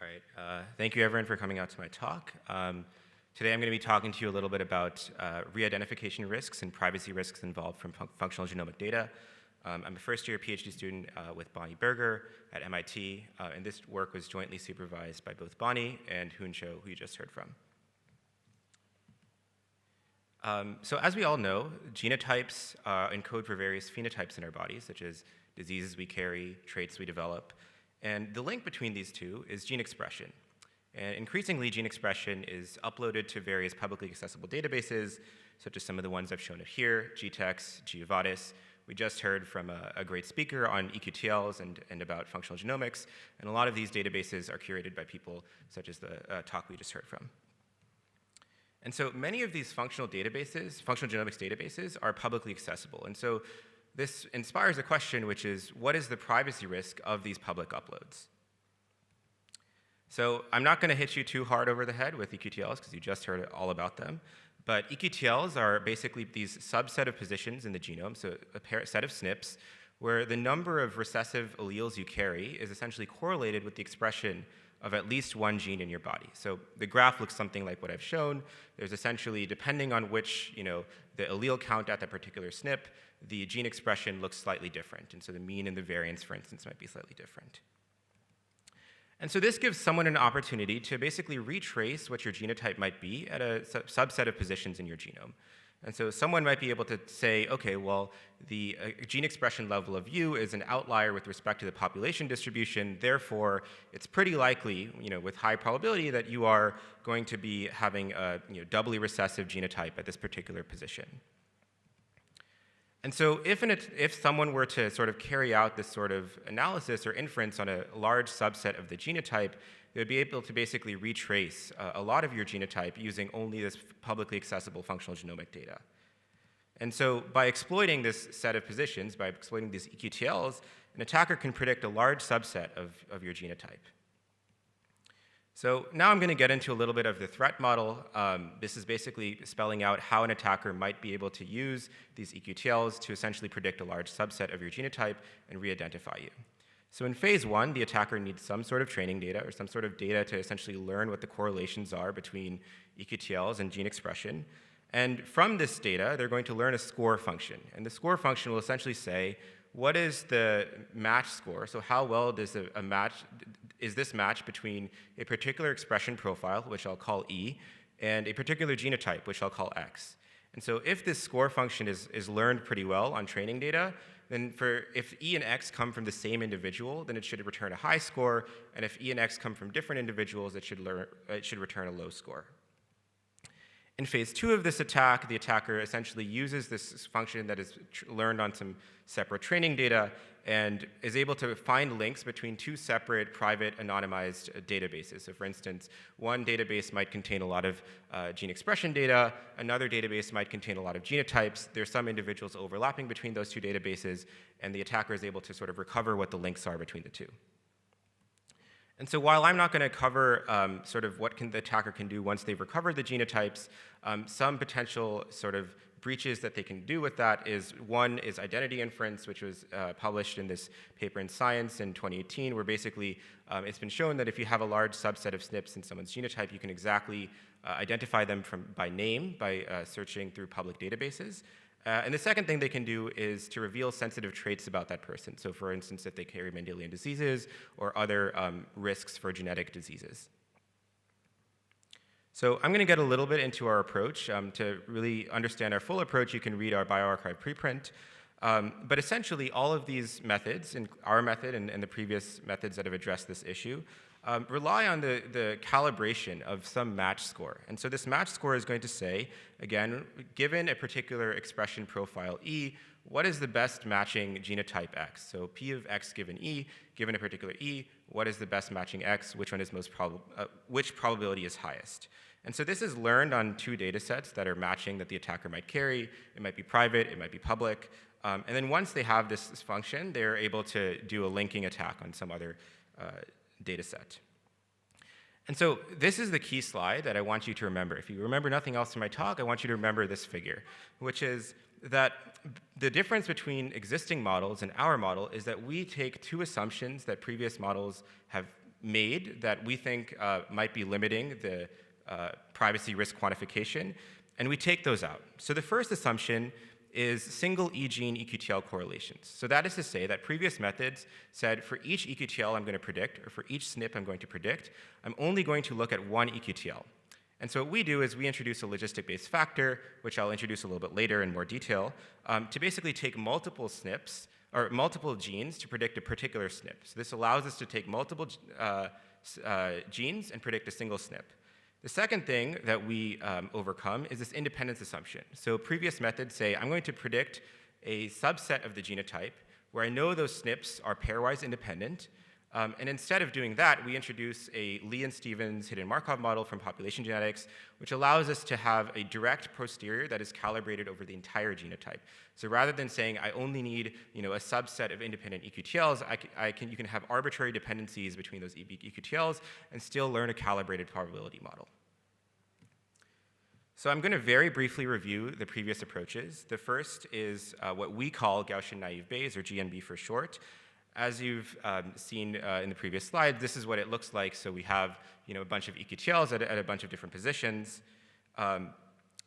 right. Thank you, everyone, for coming out to my talk. Today, I'm going to be talking to you a little bit about re-identification risks and privacy risks involved from functional genomic data. I'm a first-year PhD student with Bonnie Berger at MIT, and this work was jointly supervised by both Bonnie and Hyunghoon Cho, who you just heard from. So as we all know, genotypes encode for various phenotypes in our bodies, such as diseases we carry, traits we develop. And the link between these two is gene expression. And increasingly, gene expression is uploaded to various publicly accessible databases, such as some of the ones I've shown here, GTEx, GeoVadis. We just heard from a great speaker on eQTLs and about functional genomics. And a lot of these databases are curated by people such as the talk we just heard from. And so many of these functional databases, functional genomics databases, are publicly accessible. And so this inspires a question, which is, what is the privacy risk of these public uploads? So I'm not going to hit you too hard over the head with eQTLs, because you just heard all about them. But eQTLs are basically these subset of positions in the genome, so a set of SNPs, where the number of recessive alleles you carry is essentially correlated with the expression of at least one gene in your body. So the graph looks something like what I've shown. There's essentially, depending on which, the allele count at that particular SNP, the gene expression looks slightly different. And so the mean and the variance, for instance, might be slightly different. And so this gives someone an opportunity to basically retrace what your genotype might be at a subset of positions in your genome. And so someone might be able to say, okay, well, the gene expression level of you is an outlier with respect to the population distribution. Therefore, it's pretty likely, with high probability, that you are going to be having a doubly recessive genotype at this particular position. And so if someone were to sort of carry out this sort of analysis or inference on a large subset of the genotype, they would be able to basically retrace a lot of your genotype using only this publicly accessible functional genomic data. And so by exploiting this set of positions, by exploiting these eQTLs, an attacker can predict a large subset of your genotype. So now I'm going to get into a little bit of the threat model. This is basically spelling out how an attacker might be able to use these eQTLs to essentially predict a large subset of your genotype and re-identify you. So in phase one, the attacker needs some sort of training data or some sort of data to essentially learn what the correlations are between eQTLs and gene expression. And from this data, they're going to learn a score function. And the score function will essentially say, what is the match score? So how well does is this match between a particular expression profile, which I'll call E, and a particular genotype, which I'll call X? And so if this score function is learned pretty well on training data, then if E and X come from the same individual, then it should return a high score. And if E and X come from different individuals, it should return a low score. In phase two of this attack, the attacker essentially uses this function that is learned on some separate training data and is able to find links between two separate private anonymized databases. So for instance, one database might contain a lot of gene expression data, another database might contain a lot of genotypes. There's some individuals overlapping between those two databases, and the attacker is able to sort of recover what the links are between the two. And so while I'm not going to cover sort of what the attacker can do once they've recovered the genotypes, some potential sort of breaches that they can do with that is, one is identity inference, which was published in this paper in Science in 2018, where basically it's been shown that if you have a large subset of SNPs in someone's genotype, you can exactly identify them by name by searching through public databases. And the second thing they can do is to reveal sensitive traits about that person. So for instance, if they carry Mendelian diseases or other risks for genetic diseases. So I'm going to get a little bit into our approach. To really understand our full approach, you can read our bioRxiv preprint. But essentially, all of these methods, in our method and the previous methods that have addressed this issue, rely on the calibration of some match score. And so this match score is going to say, again, given a particular expression profile E, what is the best matching genotype X? So P of X given E, given a particular E, what is the best matching X? Which one is which probability is highest? And so this is learned on two data sets that are matching that the attacker might carry. It might be private, it might be public. And then once they have this function, they're able to do a linking attack on some other data set. And so this is the key slide that I want you to remember. If you remember nothing else from my talk, I want you to remember this figure, which is that the difference between existing models and our model is that we take two assumptions that previous models have made that we think might be limiting the privacy risk quantification, and we take those out. So the first assumption is single e-gene eQTL correlations. So that is to say that previous methods said for each eQTL I'm going to predict, or for each SNP I'm going to predict, I'm only going to look at one eQTL. And so what we do is we introduce a logistic-based factor, which I'll introduce a little bit later in more detail, to basically take multiple SNPs, or multiple genes to predict a particular SNP. So this allows us to take multiple genes and predict a single SNP. The second thing that we overcome is this independence assumption. So previous methods say, I'm going to predict a subset of the genotype where I know those SNPs are pairwise independent. And instead of doing that, we introduce a Lee and Stevens hidden Markov model from population genetics, which allows us to have a direct posterior that is calibrated over the entire genotype. So rather than saying I only need a subset of independent eQTLs, you can have arbitrary dependencies between those eQTLs and still learn a calibrated probability model. So I'm going to very briefly review the previous approaches. The first is what we call Gaussian naive Bayes, or GNB for short. As you've seen in the previous slide, this is what it looks like. So we have a bunch of eQTLs at a bunch of different positions.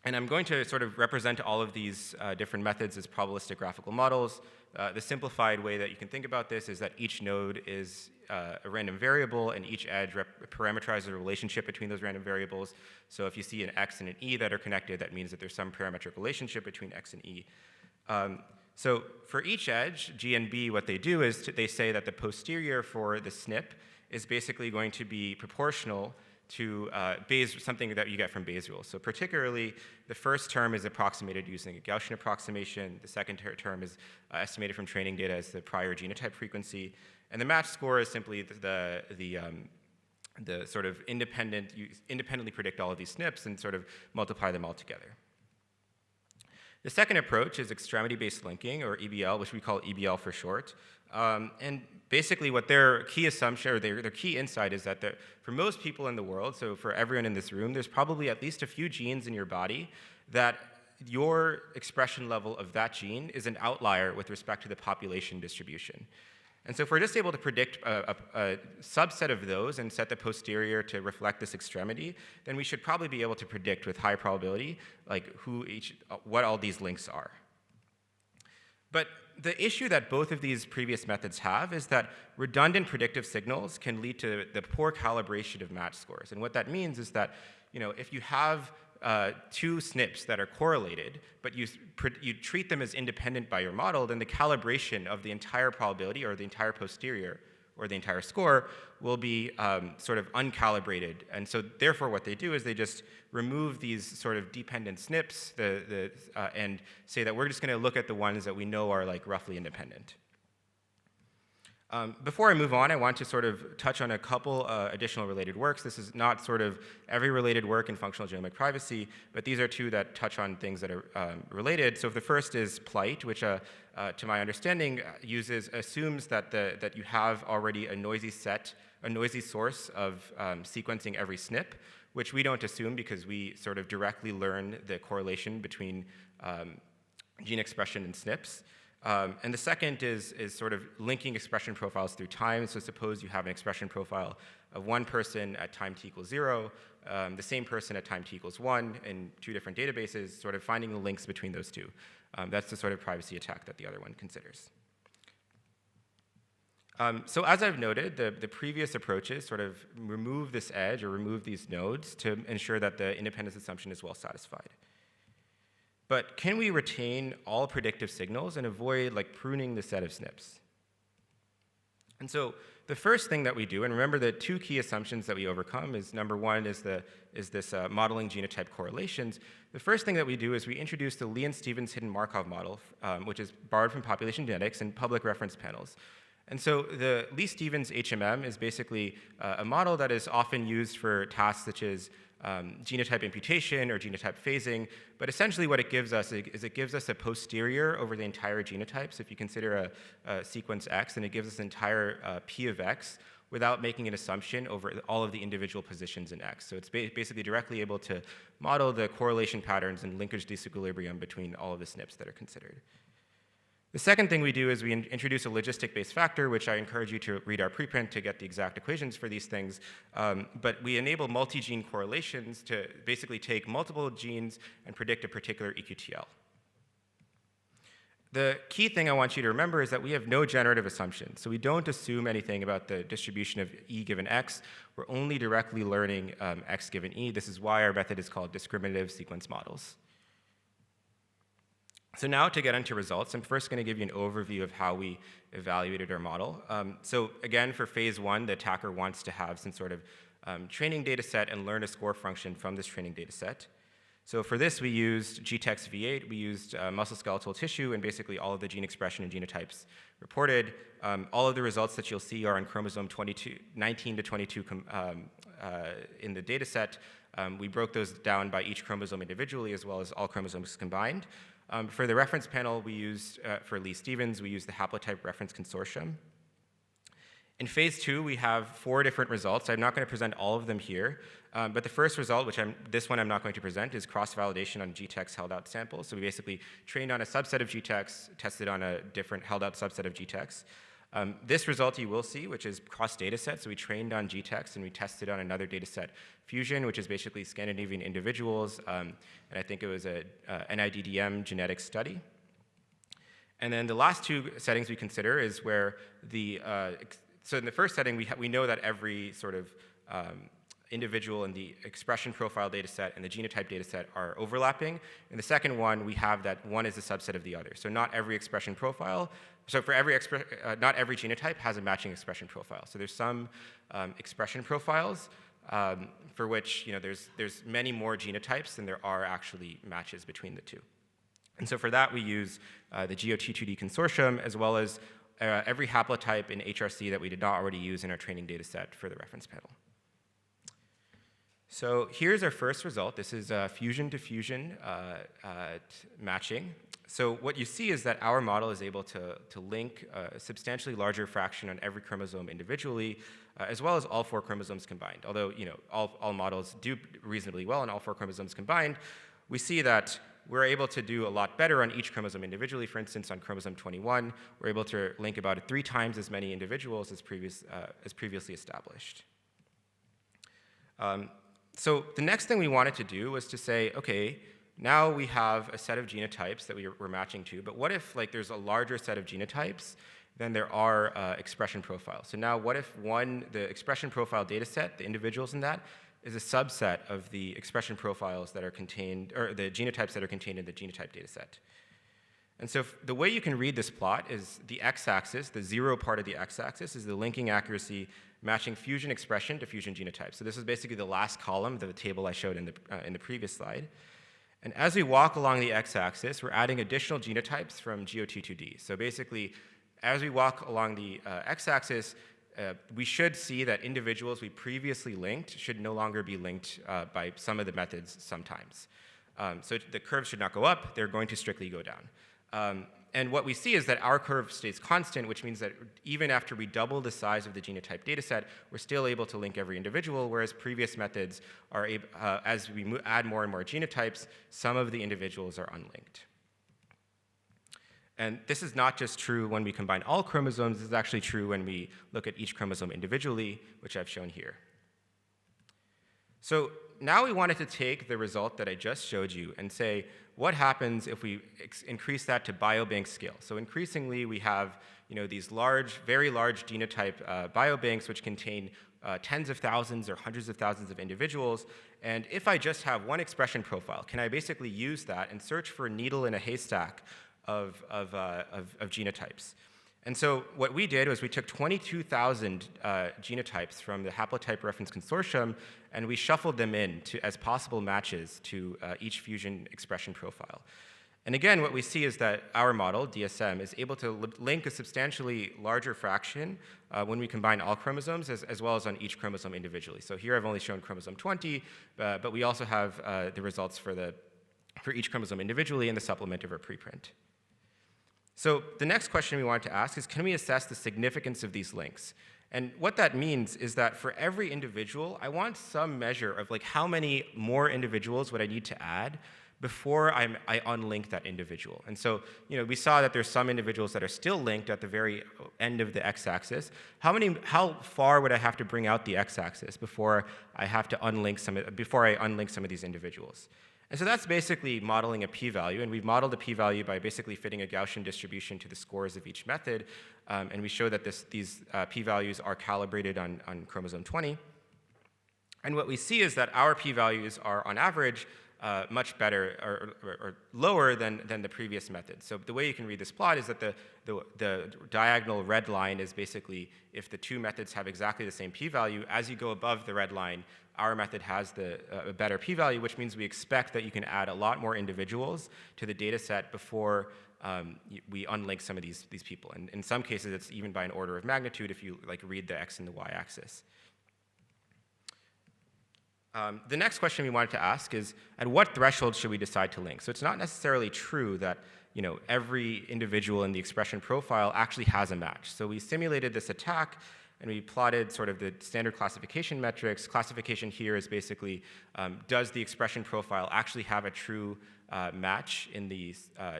And I'm going to sort of represent all of these different methods as probabilistic graphical models. The simplified way that you can think about this is that each node is a random variable, and each edge parameterizes the relationship between those random variables. So if you see an x and an e that are connected, that means that there's some parametric relationship between x and e. So for each edge, G and B, what they do is they say that the posterior for the SNP is basically going to be proportional to Bayes, something that you get from Bayes' rule. So particularly, the first term is approximated using a Gaussian approximation. The second term is estimated from training data as the prior genotype frequency. And the match score is simply the sort of independently predict all of these SNPs and sort of multiply them all together. The second approach is extremity-based linking, or EBL, which we call EBL for short. And basically what their key assumption, or their key insight is that for most people in the world, so for everyone in this room, there's probably at least a few genes in your body that your expression level of that gene is an outlier with respect to the population distribution. And so if we're just able to predict a subset of those and set the posterior to reflect this extremity, then we should probably be able to predict with high probability what all these links are. But the issue that both of these previous methods have is that redundant predictive signals can lead to the poor calibration of match scores. And what that means is that if you have two SNPs that are correlated, but you treat them as independent by your model, then the calibration of the entire probability, or the entire posterior, or the entire score will be sort of uncalibrated. And so therefore what they do is they just remove these sort of dependent SNPs and say that we're just going to look at the ones that we know are like roughly independent. Before I move on, I want to sort of touch on a couple additional related works. This is not sort of every related work in functional genomic privacy, but these are two that touch on things that are related. So the first is Plight, which to my understanding assumes that you have already a noisy source of sequencing every SNP, which we don't assume because we sort of directly learn the correlation between gene expression and SNPs. And the second is sort of linking expression profiles through time. So suppose you have an expression profile of one person at time t equals 0, the same person at time t equals 1 in two different databases, sort of finding the links between those two. That's the sort of privacy attack that the other one considers. So as I've noted, the previous approaches sort of remove this edge or remove these nodes to ensure that the independence assumption is well satisfied. But can we retain all predictive signals and avoid pruning the set of SNPs? And so the first thing that we do, and remember the two key assumptions that we overcome is number one is this modeling genotype correlations. The first thing that we do is we introduce the Lee and Stevens hidden Markov model, which is borrowed from population genetics and public reference panels. And so the Lee-Stevens HMM is basically a model that is often used for tasks such as genotype imputation or genotype phasing, but essentially what it gives us is it gives us a posterior over the entire genotype. So if you consider a sequence X, then it gives us an entire P of X without making an assumption over all of the individual positions in X. So it's basically directly able to model the correlation patterns and linkage disequilibrium between all of the SNPs that are considered. The second thing we do is we introduce a logistic-based factor, which I encourage you to read our preprint to get the exact equations for these things. But we enable multi-gene correlations to basically take multiple genes and predict a particular eQTL. The key thing I want you to remember is that we have no generative assumptions. So we don't assume anything about the distribution of E given X. We're only directly learning X given E. This is why our method is called discriminative sequence models. So now to get into results, I'm first going to give you an overview of how we evaluated our model. So again, for phase one, the attacker wants to have some sort of training data set and learn a score function from this training data set. So for this, we used GTEx V8, we used musculoskeletal tissue, and basically all of the gene expression and genotypes reported. All of the results that you'll see are on chromosome 19 to 22 in the data set. We broke those down by each chromosome individually, as well as all chromosomes combined. For the reference panel, we used, for Lee Stevens, we used the haplotype reference consortium. In phase two, we have 4 different results. I'm not going to present all of them here, but the first result, which this one I'm not going to present, is cross-validation on GTEx held-out samples. So we basically trained on a subset of GTEx, tested on a different held-out subset of GTEx. This result you will see, which is cross-data set. So we trained on GTEx and we tested on another data set, Fusion, which is basically Scandinavian individuals, and I think it was a NIDDM genetic study. And then the last 2 settings we consider is where so in the first setting, we know that every sort of individual in the expression profile data set and the genotype data set are overlapping. In the second one, we have that one is a subset of the other. So not every expression profile, so for every not every genotype has a matching expression profile. So there's some expression profiles for which there's many more genotypes than there are actually matches between the two. And so for that, we use the GOT2D consortium, as well as every haplotype in HRC that we did not already use in our training data set for the reference panel. So here's our first result. This is fusion-to-fusion matching. So what you see is that our model is able to link a substantially larger fraction on every chromosome individually, as well as all 4 chromosomes combined. Although all models do reasonably well on all 4 chromosomes combined, we see that we're able to do a lot better on each chromosome individually. For instance, on chromosome 21, we're able to link about 3 times as many individuals as previously established. So the next thing we wanted to do was to say, okay, now we have a set of genotypes that we're matching to, but what if there's a larger set of genotypes than there are expression profiles? So now what if the expression profile data set, the individuals in that, is a subset of the expression profiles that are contained, or the genotypes that are contained in the genotype data set. And so the way you can read this plot is the x-axis, the 0 part of the x-axis, is the linking accuracy matching fusion expression to fusion genotype. So this is basically the last column of the table I showed in the previous slide. And as we walk along the x-axis, we're adding additional genotypes from GOT2D. So basically, as we walk along the x-axis, we should see that individuals we previously linked should no longer be linked by some of the methods sometimes. So the curves should not go up, they're going to strictly go down. And what we see is that our curve stays constant, which means that even after we double the size of the genotype data set, we're still able to link every individual, whereas previous methods are able, as we add more and more genotypes, some of the individuals are unlinked. And this is not just true when we combine all chromosomes, this is actually true when we look at each chromosome individually, which I've shown here. So now we wanted to take the result that I just showed you and say, what happens if we increase that to biobank scale? So increasingly, we have these large, very large genotype biobanks which contain tens of thousands or hundreds of thousands of individuals. And if I just have one expression profile, can I basically use that and search for a needle in a haystack of genotypes? And so what we did was we took 22,000 genotypes from the haplotype reference consortium, and we shuffled them in as possible matches to each fusion expression profile. And again, what we see is that our model, DSM, is able to link a substantially larger fraction when we combine all chromosomes as well as on each chromosome individually. So here I've only shown chromosome 20, but we also have the results for each chromosome individually in the supplement of our preprint. So the next question we wanted to ask is, can we assess the significance of these links? And what that means is that for every individual, I want some measure of how many more individuals would I need to add before I unlink that individual. And so, we saw that there's some individuals that are still linked at the very end of the x-axis. How far would I have to bring out the x-axis before I have to unlink some of these individuals? And so that's basically modeling a p-value, and we've modeled a p-value by basically fitting a Gaussian distribution to the scores of each method, and we show that these p-values are calibrated on chromosome 20. And what we see is that our p-values are, on average, much better or lower than the previous method. So the way you can read this plot is that the diagonal red line is basically if the two methods have exactly the same p-value, as you go above the red line, our method has a better p-value, which means we expect that you can add a lot more individuals to the data set before we unlink some of these people. And in some cases, it's even by an order of magnitude if you read the x and the y-axis. The next question we wanted to ask is, at what threshold should we decide to link? So it's not necessarily true that every individual in the expression profile actually has a match. So we simulated this attack, and we plotted sort of the standard classification metrics. Classification here is basically, does the expression profile actually have a true match in the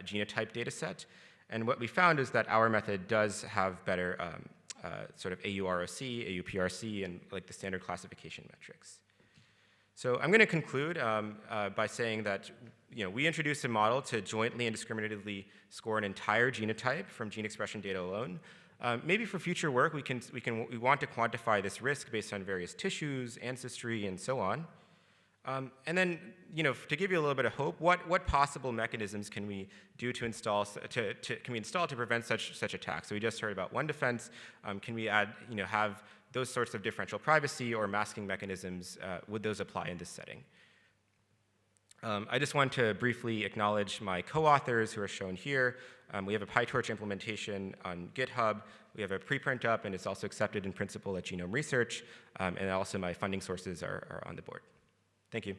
genotype data set? And what we found is that our method does have better sort of AUROC, AUPRC, and the standard classification metrics. So I'm going to conclude by saying that we introduced a model to jointly and discriminatively score an entire genotype from gene expression data alone. Maybe for future work, we want to quantify this risk based on various tissues, ancestry, and so on. And then, to give you a little bit of hope, what possible mechanisms can we do to install to prevent such attacks? So we just heard about one defense. Can we add, have those sorts of differential privacy or masking mechanisms? Would those apply in this setting? I just want to briefly acknowledge my co-authors who are shown here. We have a PyTorch implementation on GitHub. We have a preprint up, and it's also accepted in principle at Genome Research. And also my funding sources are on the board. Thank you.